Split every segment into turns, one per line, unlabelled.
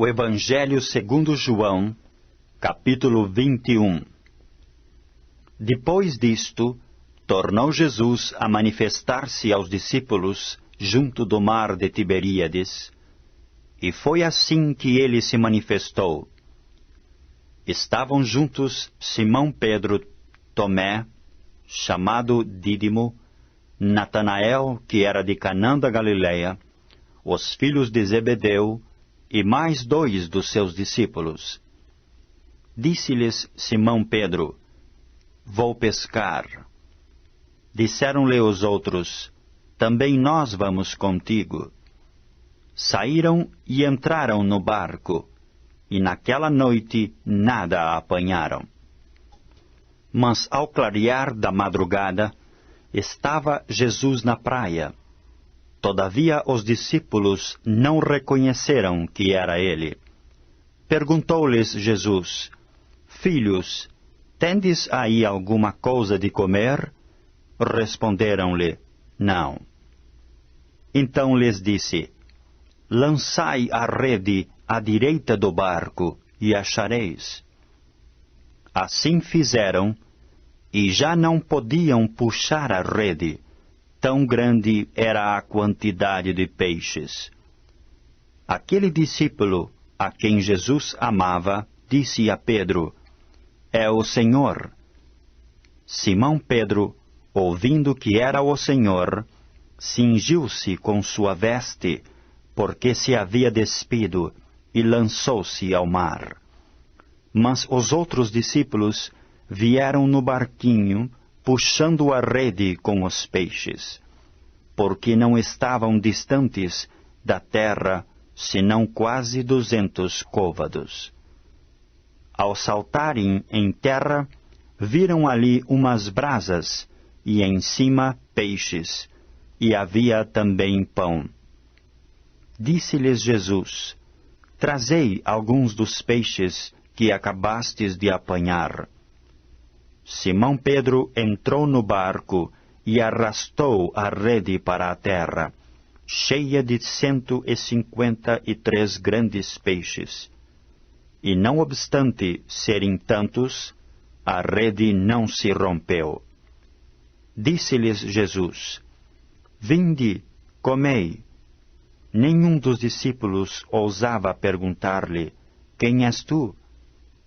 O Evangelho segundo João, capítulo 21. Depois disto, tornou Jesus a manifestar-se aos discípulos junto do mar de Tiberíades, e foi assim que ele se manifestou. Estavam juntos Simão Pedro, Tomé, chamado Dídimo, Natanael, que era de Canaã da Galileia, os filhos de Zebedeu, e mais 2 dos seus discípulos. Disse-lhes Simão Pedro: Vou pescar. Disseram-lhe os outros: Também nós vamos contigo. Saíram e entraram no barco, e naquela noite nada apanharam. Mas ao clarear da madrugada, estava Jesus na praia. Todavia os discípulos não reconheceram que era ele. Perguntou-lhes Jesus: Filhos, tendes aí alguma coisa de comer? Responderam-lhe: Não. Então lhes disse: Lançai a rede à direita do barco, e achareis. Assim fizeram, e já não podiam puxar a rede, tão grande era a quantidade de peixes. Aquele discípulo, a quem Jesus amava, disse a Pedro: É o Senhor. Simão Pedro, ouvindo que era o Senhor, cingiu-se com sua veste, porque se havia despido, e lançou-se ao mar. Mas os outros discípulos vieram no barquinho, puxando a rede com os peixes, porque não estavam distantes da terra, senão quase 200 côvados. Ao saltarem em terra, viram ali umas brasas, e em cima peixes, e havia também pão. Disse-lhes Jesus: Trazei alguns dos peixes que acabastes de apanhar. Simão Pedro entrou no barco e arrastou a rede para a terra, cheia de 153 grandes peixes. E não obstante serem tantos, a rede não se rompeu. Disse-lhes Jesus: Vinde, comei. Nenhum dos discípulos ousava perguntar-lhe: Quem és tu?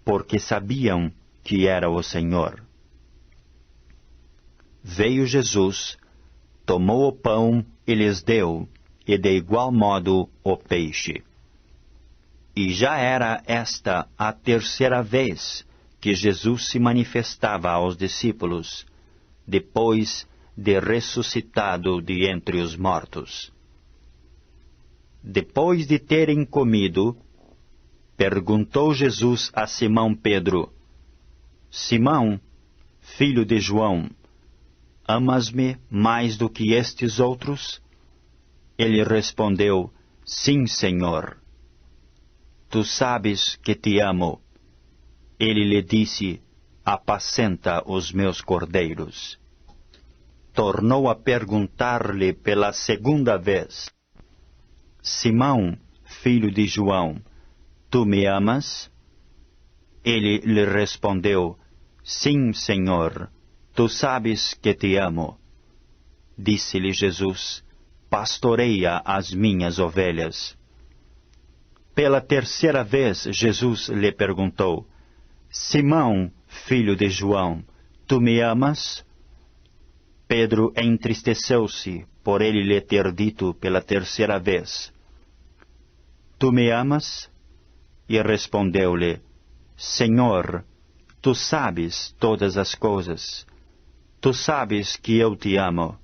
Porque sabiam que era o Senhor. Veio Jesus, tomou o pão e lhes deu, e de igual modo o peixe. E já era esta a 3ª vez que Jesus se manifestava aos discípulos, depois de ressuscitado de entre os mortos. Depois de terem comido, perguntou Jesus a Simão Pedro: Simão, filho de João, amas-me mais do que estes outros? Ele respondeu: Sim, Senhor. Tu sabes que te amo. Ele lhe disse: Apacenta os meus cordeiros. Tornou a perguntar-lhe pela 2ª vez: Simão, filho de João, tu me amas? Ele lhe respondeu: Sim, Senhor, tu sabes que te amo. Disse-lhe Jesus: Pastoreia as minhas ovelhas. Pela 3ª vez Jesus lhe perguntou: Simão, filho de João, tu me amas? Pedro entristeceu-se por ele lhe ter dito pela 3ª vez: Tu me amas? E respondeu-lhe: Senhor, tu sabes todas as coisas. Tu sabes que eu te amo.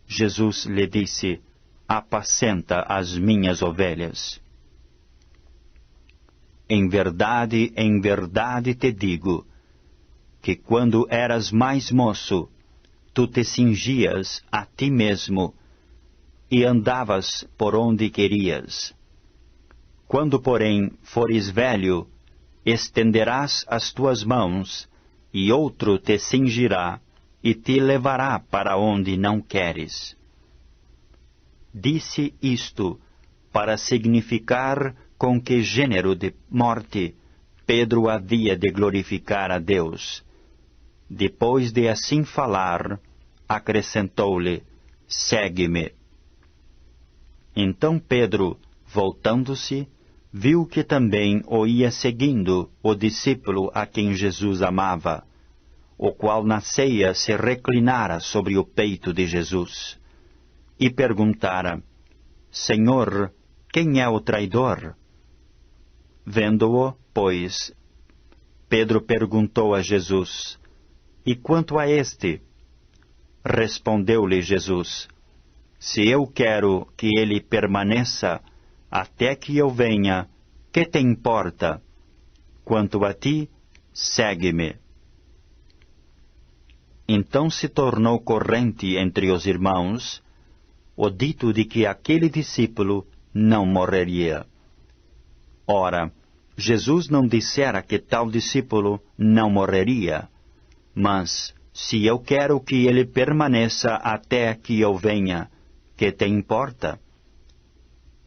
Jesus lhe disse: Apacenta as minhas ovelhas. Em verdade te digo, que quando eras mais moço, tu te cingias a ti mesmo e andavas por onde querias. Quando, porém, fores velho, estenderás as tuas mãos, e outro te cingirá e te levará para onde não queres. Disse isto para significar com que gênero de morte Pedro havia de glorificar a Deus. Depois de assim falar, acrescentou-lhe: segue-me. Então Pedro, voltando-se, viu que também o ia seguindo o discípulo a quem Jesus amava, o qual na ceia se reclinara sobre o peito de Jesus, e perguntara: Senhor, quem é o traidor? Vendo-o, pois, Pedro perguntou a Jesus: E quanto a este? Respondeu-lhe Jesus: Se eu quero que ele permaneça até que eu venha, que te importa? Quanto a ti, segue-me. Então se tornou corrente entre os irmãos o dito de que aquele discípulo não morreria. Ora, Jesus não dissera que tal discípulo não morreria, mas, se eu quero que ele permaneça até que eu venha, que te importa?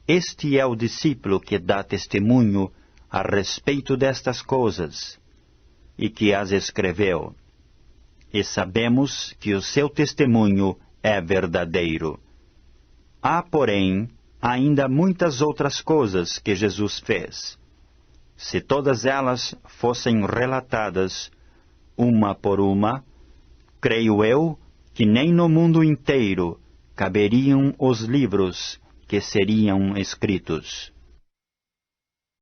Este é o discípulo que dá testemunho a respeito destas coisas, e que as escreveu. E sabemos que o seu testemunho é verdadeiro. Há, porém, ainda muitas outras coisas que Jesus fez. Se todas elas fossem relatadas, uma por uma, creio eu que nem no mundo inteiro caberiam os livros que seriam escritos.